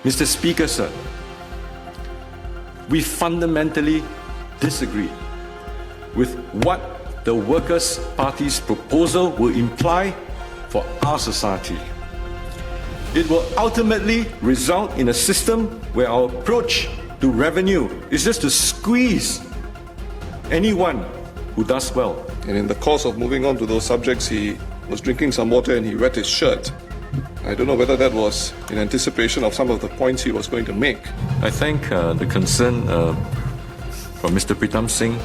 Mr. Speaker, sir, we fundamentally disagree with what the Workers' Party's proposal will imply for our society. It will ultimately result in a system where our approach to revenue is just to squeeze anyone who does well. And in the course of moving on to those subjects, he was drinking some water and he wet his shirt. I don't know whether that was in anticipation of some of the points he was going to make. I thank the concern from Mr. Pritam Singh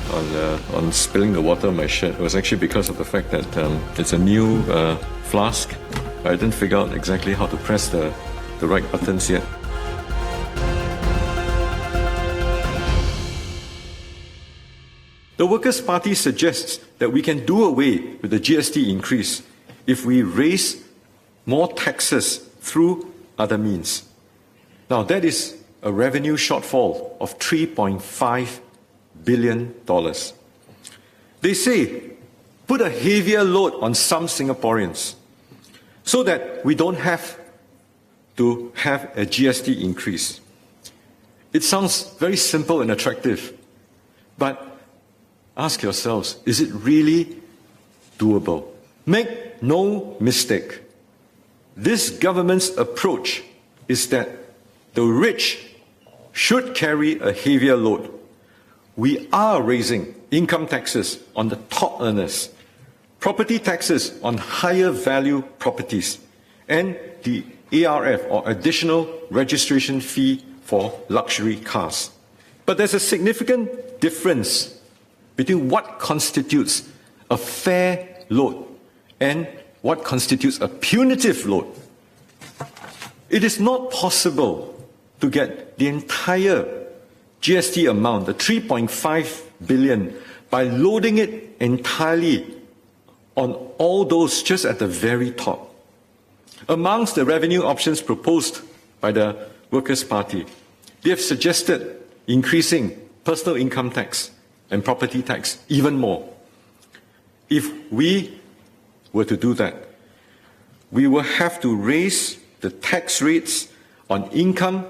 on spilling the water on my shirt. It was actually because of the fact that it's a new flask. I didn't figure out exactly how to press the right buttons yet. The Workers' Party suggests that we can do away with the GST increase if we raise more taxes through other means. Now, that is a revenue shortfall of $3.5 billion. They say, put a heavier load on some Singaporeans so that we don't have to have a GST increase. It sounds very simple and attractive, but ask yourselves, is it really doable? Make no mistake, this government's approach is that the rich should carry a heavier load. We are raising income taxes on the top earners, property taxes on higher value properties, and the ARF, or additional registration fee for luxury cars. But there's a significant difference between what constitutes a fair load and what constitutes a punitive load. It is not possible to get the entire GST amount, the 3.5 billion, by loading it entirely on all those just at the very top. Amongst the revenue options proposed by the Workers' Party, they have suggested increasing personal income tax and property tax even more. If we were to do that, we will have to raise the tax rates on income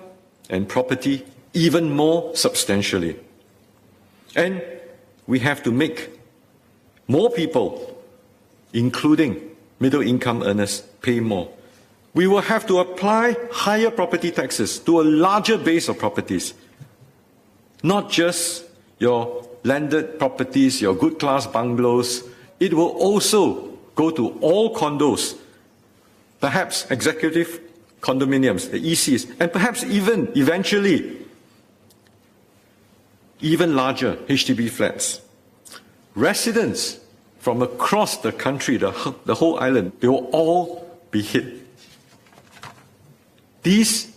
and property even more substantially. And we have to make more people, including middle income earners, pay more. We will have to apply higher property taxes to a larger base of properties, not just your landed properties, your good class bungalows. It will also go to all condos, perhaps executive condominiums, the ECs, and perhaps even eventually even larger HDB flats. Residents from across the country, the whole island, they will all be hit. These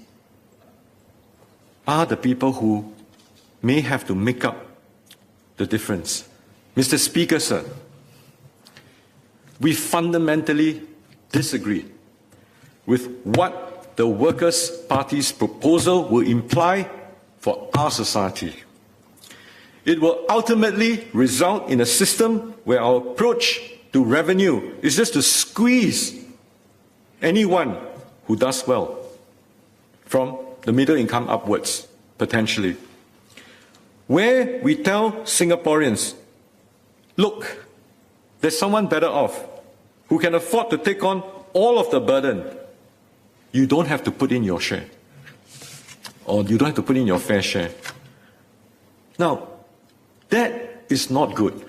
are the people who may have to make up the difference. Mr. Speaker, sir, we fundamentally disagree with what the Workers' Party's proposal will imply for our society. It will ultimately result in a system where our approach to revenue is just to squeeze anyone who does well from the middle income upwards, potentially. Where we tell Singaporeans, look, there's someone better off who can afford to take on all of the burden. You don't have to put in your share, or you don't have to put in your fair share. Now, that is not good,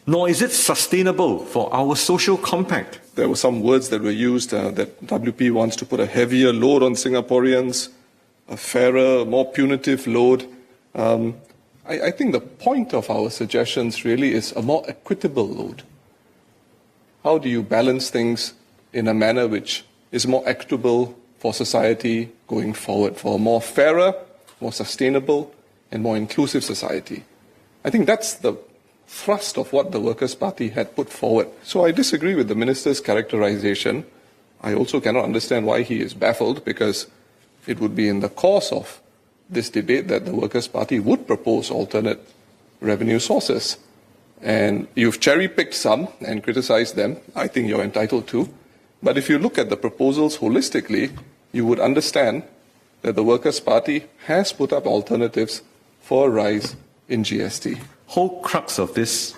nor is it sustainable for our social compact. There were some words that were used that WP wants to put a heavier load on Singaporeans, a fairer, more punitive load. I think the point of our suggestions really is a more equitable load. How do you balance things in a manner which is more equitable for society going forward, for a more fairer, more sustainable, and more inclusive society? I think that's the thrust of what the Workers' Party had put forward. So I disagree with the Minister's characterization. I also cannot understand why he is baffled, because it would be in the course of this debate that the Workers' Party would propose alternate revenue sources. And you've cherry-picked some and criticized them. I think you're entitled to. But if you look at the proposals holistically, you would understand that the Workers' Party has put up alternatives for a rise in GST. Whole crux of this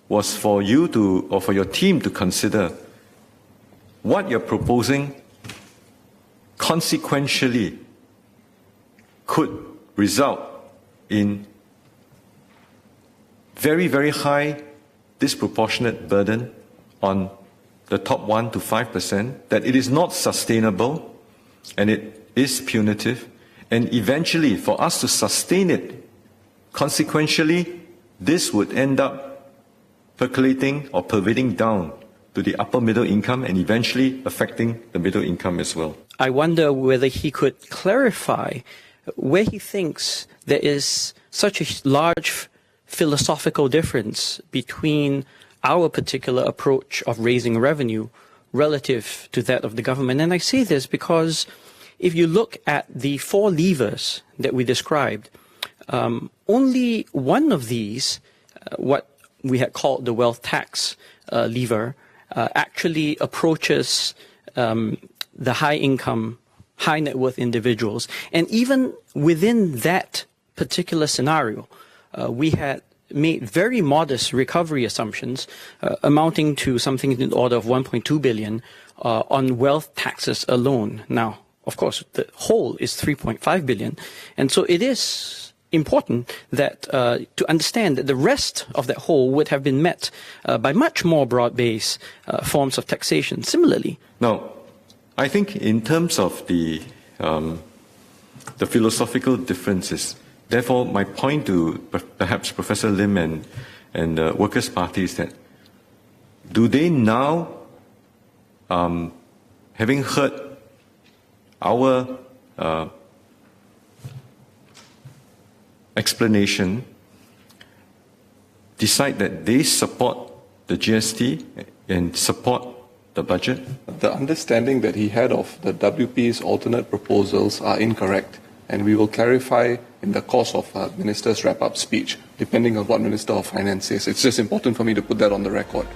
was for you to, or for your team to consider what you're proposing consequentially could result in very, very high disproportionate burden on the top 1 to 5%, that it is not sustainable and it is punitive, and eventually for us to sustain it, consequentially, this would end up percolating or pervading down to the upper middle income and eventually affecting the middle income as well. I wonder whether he could clarify where he thinks there is such a large philosophical difference between our particular approach of raising revenue relative to that of the government. And I say this because if you look at the 4 levers that we described, only one of these, what we had called the wealth tax lever, actually approaches the high income, high net worth individuals. And even within that particular scenario, we had made very modest recovery assumptions amounting to something in the order of 1.2 billion on wealth taxes alone. Now, of course, the whole is 3.5 billion. And so it is important that to understand that the rest of that whole would have been met by much more broad-based forms of taxation. Similarly. Now, I think in terms of the philosophical differences, therefore, my point to perhaps Professor Lim and Workers' Party is that do they now, having heard our explanation, decide that they support the GST and support the budget? The understanding that he had of the WP's alternate proposals are incorrect, and we will clarify in the course of Minister's wrap-up speech, depending on what Minister of Finance says. It's just important for me to put that on the record.